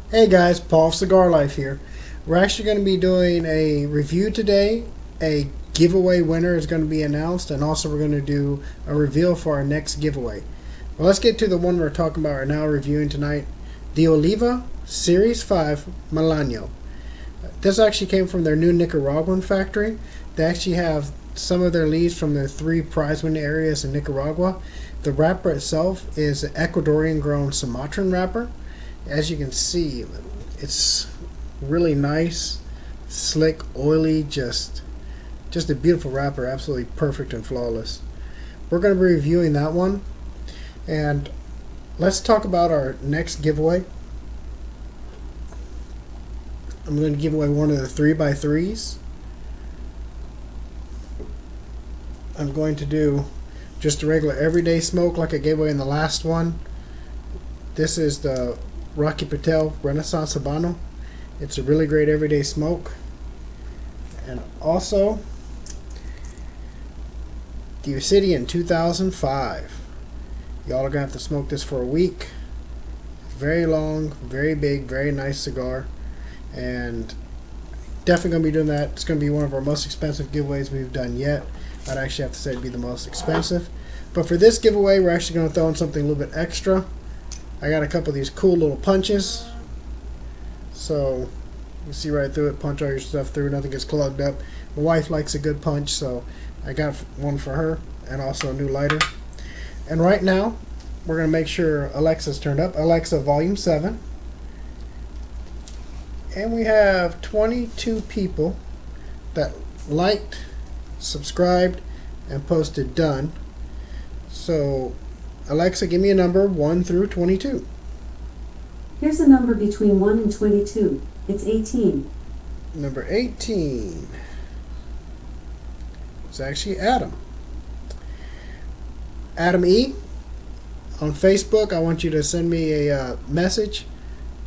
Hey guys, Paul Cigar Life here. We're actually going to be doing a review today. A giveaway winner is going to be announced, and also we're going to do a reveal for our next giveaway. Well, let's get to the one we're talking about right now, reviewing tonight, the Oliva Series V Melanio. This actually came from their new Nicaraguan factory. They actually have some of their leaves from their 3 prize-winning areas in Nicaragua. The wrapper itself is an Ecuadorian-grown Sumatran wrapper. As you can see, it's really nice, slick, oily, just a beautiful wrapper, absolutely perfect and flawless. We're going to be reviewing that one, and let's talk about our next giveaway. I'm going to give away one of the 3x3s. I'm going to do just a regular everyday smoke like I gave away in the last one. This is the Rocky Patel Renaissance Habano. It's a really great everyday smoke. And also the Obsidian 2005. Y'all are gonna have to smoke this for a week. Very long, very big, very nice cigar, and definitely gonna be doing that. It's gonna be one of our most expensive giveaways we've done yet. I'd actually have to say it'd be the most expensive. But for this giveaway, we're actually gonna throw in something a little bit extra. I got a couple of these cool little punches, so you see right through it, punch all your stuff through, nothing gets clogged up. My wife likes a good punch, so I got one for her, and also a new lighter. And right now, we're going to make sure Alexa's turned up. Alexa, volume 7. And we have 22 people that liked, subscribed, and posted done. So Alexa, give me a number 1 through 22. Here's a number between 1 and 22. It's 18. Number 18 is actually Adam. Adam E. On Facebook, I want you to send me a message.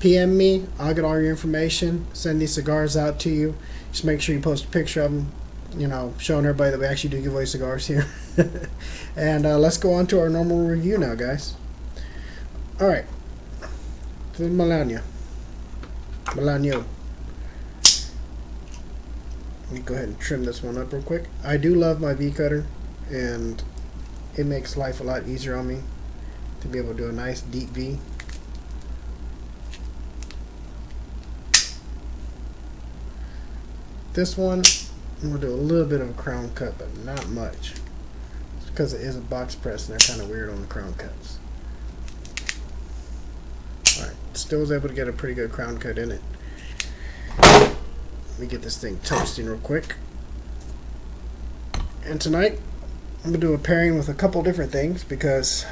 PM me. I'll get all your information. Send these cigars out to you. Just make sure you post a picture of them, showing everybody that we actually do give away cigars here. And let's go on to our normal review now, guys. Alright. The Melanio. Let me go ahead and trim this one up real quick. I do love my V cutter, and it makes life a lot easier on me to be able to do a nice deep V. This one, I'm going to do a little bit of a crown cut, but not much. It's because it is a box press and they're kind of weird on the crown cuts. Alright, still was able to get a pretty good crown cut in it. Let me get this thing toasting real quick. And tonight, I'm going to do a pairing with a couple different things because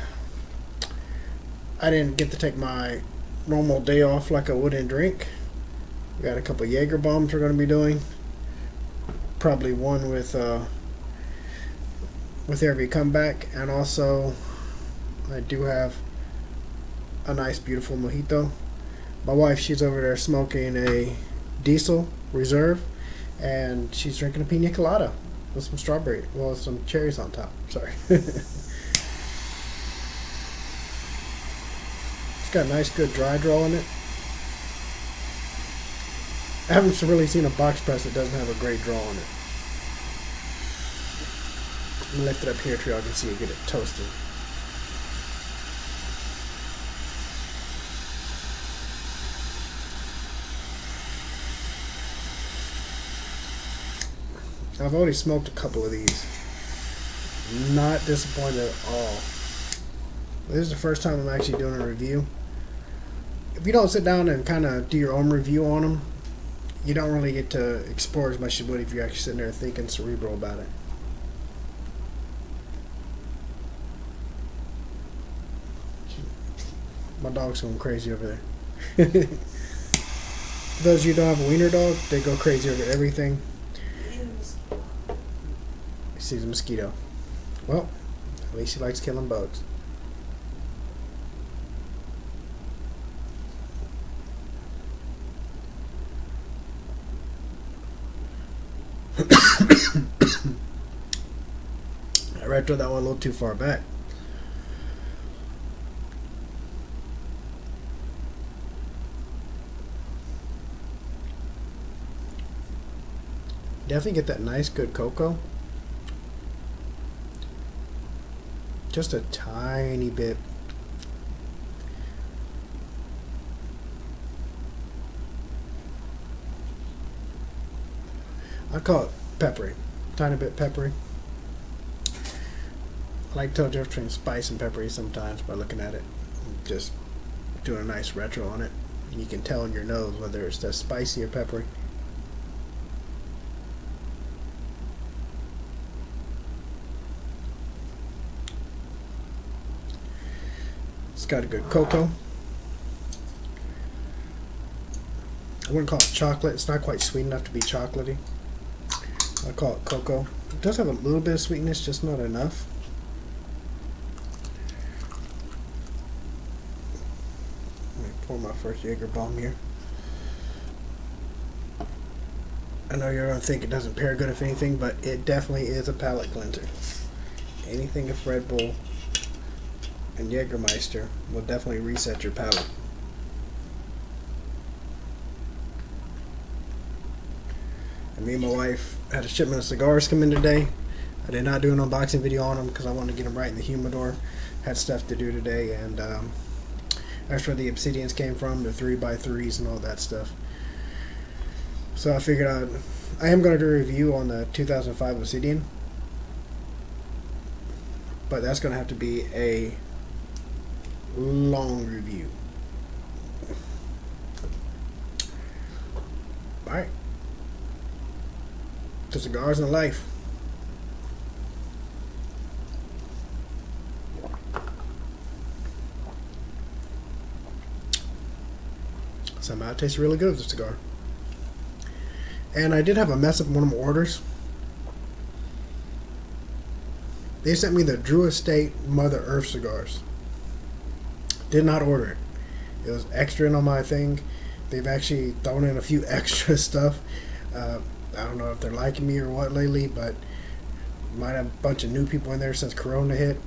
I didn't get to take my normal day off like I would in drink. We got a couple Jaeger bombs we're going to be doing. Probably one with every comeback, and also I do have a nice beautiful mojito. My wife, she's over there smoking a diesel reserve, and she's drinking a pina colada with some strawberry, well, some cherries on top. Sorry. It's got a nice good dry draw in it. I haven't really seen a box press that doesn't have a great draw on it. Let me lift it up here so y'all can see it, get it toasted. I've already smoked a couple of these. Not disappointed at all. This is the first time I'm actually doing a review. If you don't sit down and kind of do your own review on them, you don't really get to explore as much as you would if you're actually sitting there thinking cerebral about it. My dog's going crazy over there. For those of you who don't have a wiener dog, they go crazy over everything. He sees a mosquito. Well, at least he likes killing bugs. I read through that one a little too far back. Definitely get that nice, good cocoa. Just a tiny bit. I call it peppery. Tiny bit peppery. I like to tell Jeff between spice and peppery sometimes by looking at it. Just doing a nice retro on it. You can tell in your nose whether it's that spicy or peppery. It's got a good cocoa. I wouldn't call it chocolate. It's not quite sweet enough to be chocolatey. I call it cocoa. It does have a little bit of sweetness, just not enough. Let me pour my first Jaeger bomb here. I know you're going to think it doesn't pair good if anything, but it definitely is a palate cleanser. Anything of Red Bull and Jägermeister will definitely reset your palate. And me and my wife had a shipment of cigars come in today. I did not do an unboxing video on them because I wanted to get them right in the humidor. Had stuff to do today, and that's where the Obsidians came from, the 3x3s and all that stuff. So I figured I am going to do a review on the 2005 Obsidian, but that's going to have to be a long review. Alright. To cigars and life. Somehow it tastes really good with the cigar. And I did have a mess up in one of my orders. They sent me the Drew Estate Mother Earth cigars. Did not order it. It was extra in on my thing. They've actually thrown in a few extra stuff. I don't know if they're liking me or what lately, but might have a bunch of new people in there since Corona hit.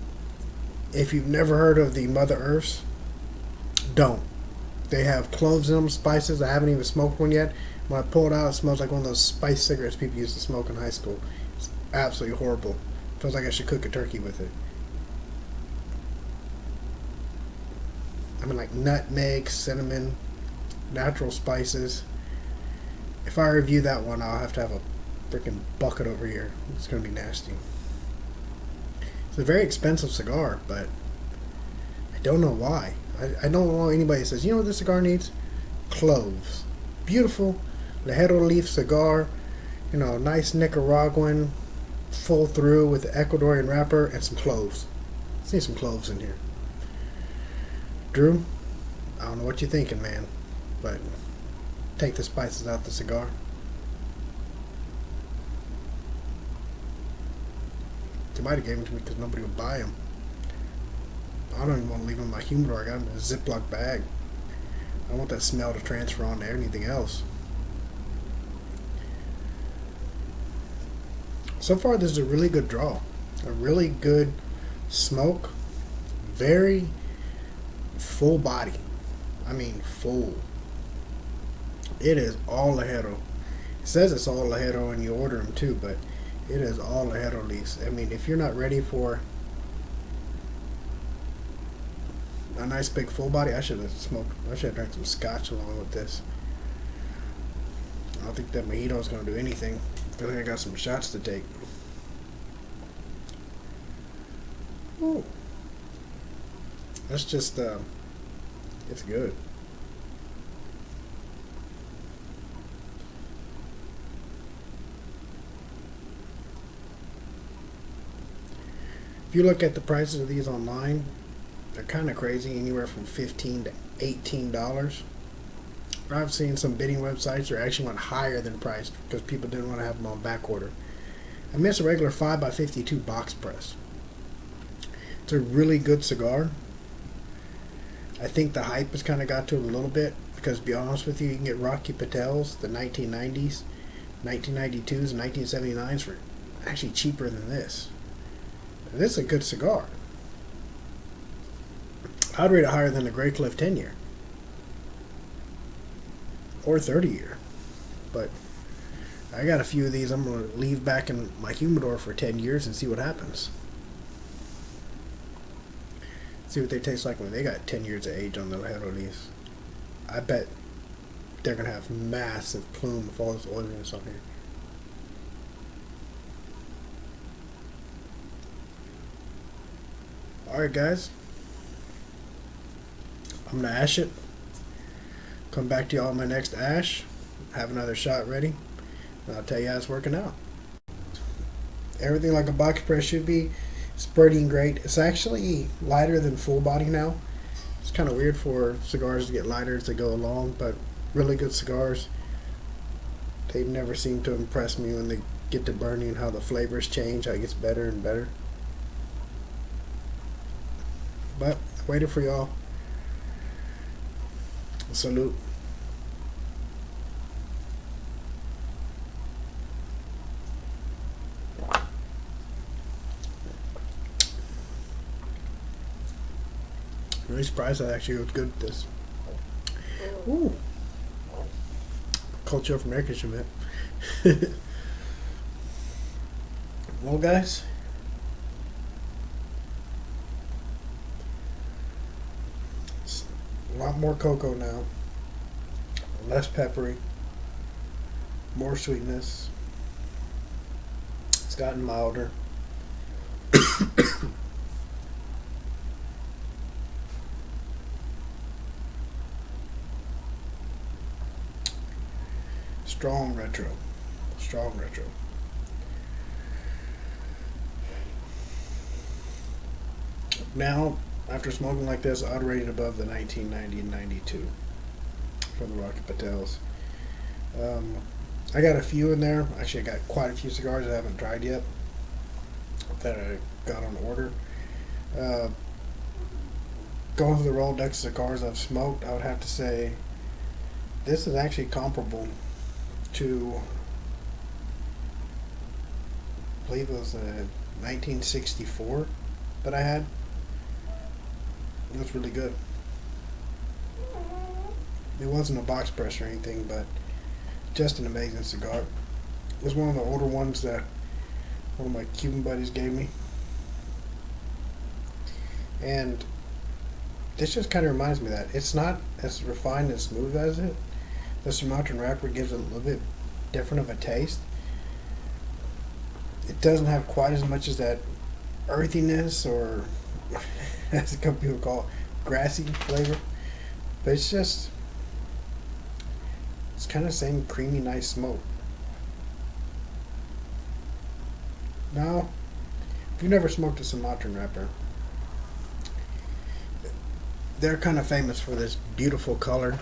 If you've never heard of the Mother Earths, don't. They have cloves in them, spices. I haven't even smoked one yet. When I pull it out, it smells like one of those spice cigarettes people used to smoke in high school. It's absolutely horrible. Feels like I should cook a turkey with it. I mean, like nutmeg, cinnamon, natural spices. If I review that one, I'll have to have a freaking bucket over here. It's going to be nasty. It's a very expensive cigar, but I don't know why. I don't know anybody that says, you know what this cigar needs? Cloves. Beautiful Lajero leaf cigar. You know, nice Nicaraguan, full through with the Ecuadorian wrapper and some cloves. Let's need some cloves in here. Drew, I don't know what you're thinking, man, but take the spices out the cigar. They might have gave them to me because nobody would buy them. I don't even want to leave them in my humidor. I got them in a Ziploc bag. I don't want that smell to transfer on to anything else. So far, this is a really good draw. A really good smoke. Very full body. I mean, full. It is all Lajero. It says it's all Lajero when you order them too, but it is all Lajero leaves. I mean, if you're not ready for a nice big full body, I should have drank some scotch along with this. I don't think that mojito is going to do anything. I feel like I got some shots to take. Ooh. That's just, it's good. If you look at the prices of these online, they're kind of crazy, anywhere from $15 to $18. I've seen some bidding websites that actually went higher than priced because people didn't want to have them on back order. I mean, it's a regular 5x52 box press. It's a really good cigar. I think the hype has kind of got to it a little bit because, to be honest with you can get Rocky Patel's, the 1990s, 1992s, and 1979s for actually cheaper than this. This is a good cigar. I'd rate it higher than the Grey Cliff 10 year. Or 30 year. But I got a few of these I'm going to leave back in my humidor for 10 years and see what happens. See what they taste like when they got 10 years of age on the Lajero leaves. I bet they're going to have massive plume with all this oiliness on here. Alright guys, I'm going to ash it. Come back to y'all on my next ash. Have another shot ready. And I'll tell you how it's working out. Everything like a box press should be. Spreading great. It's actually lighter than full body now. It's kind of weird for cigars to get lighter as they go along, but really good cigars. They never seem to impress me when they get to burning, how the flavors change, how it gets better and better. But waiting for y'all. Salute. Really surprised I actually was good at this. Ooh. Culture from air conditioning, man. Well, guys, it's a lot more cocoa now. Less peppery. More sweetness. It's gotten milder. Strong retro. Strong retro. Now, after smoking like this, I'd rate it above the 1990 and 92 from the Rocky Patels. I got a few in there. Actually, I got quite a few cigars I haven't tried yet that I got on order. Going through the Rolodex of cigars I've smoked, I would have to say this is actually comparable to, I believe it was a 1964 that I had. It was really good. It wasn't a box press or anything, but just an amazing cigar. It was one of the older ones that one of my Cuban buddies gave me. And this just kind of reminds me of that. It's not as refined and smooth as it. The Sumatran wrapper gives it a little bit different of a taste. It doesn't have quite as much as that earthiness, or as a couple people call it, grassy flavor. But it's just, it's kind of the same creamy, nice smoke. Now, if you've never smoked a Sumatran wrapper, they're kind of famous for this beautiful color,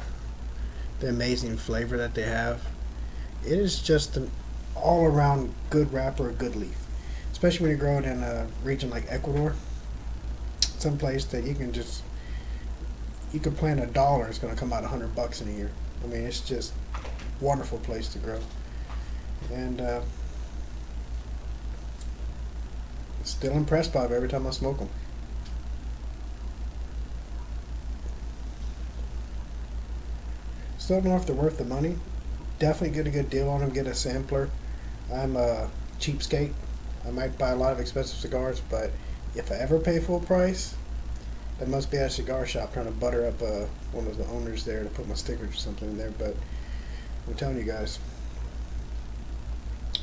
the amazing flavor that they have. It is just an all-around good wrapper, a good leaf. Especially when you grow it in a region like Ecuador. Someplace that you can just, you could plant $1, it's going to come out $100 in a year. I mean, it's just a wonderful place to grow. And still impressed by them every time I smoke them. Still don't know if they're worth the money. Definitely get a good deal on them. Get a sampler. I'm a cheapskate. I might buy a lot of expensive cigars, but if I ever pay full price, that must be at a cigar shop trying to butter up one of the owners there to put my stickers or something in there. But I'm telling you guys,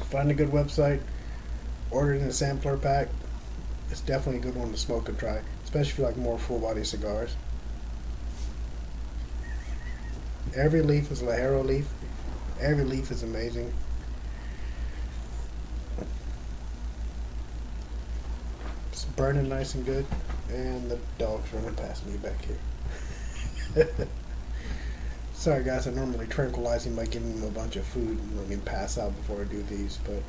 find a good website, order it in a sampler pack. It's definitely a good one to smoke and try, especially if you like more full body cigars. Every leaf is a Lajero leaf. Every leaf is amazing. It's burning nice and good. And the dog's running past me back here. Sorry guys, I normally tranquilize him by giving him a bunch of food and let him pass out before I do these, but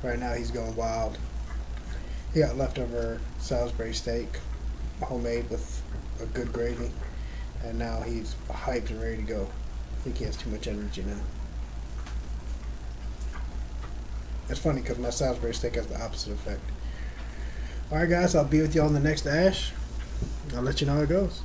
right now he's going wild. He got leftover Salisbury steak, homemade with a good gravy. And now he's hyped and ready to go. I think he has too much energy now. It's funny because my Salisbury steak has the opposite effect. Alright guys, I'll be with you on the next ash. I'll let you know how it goes.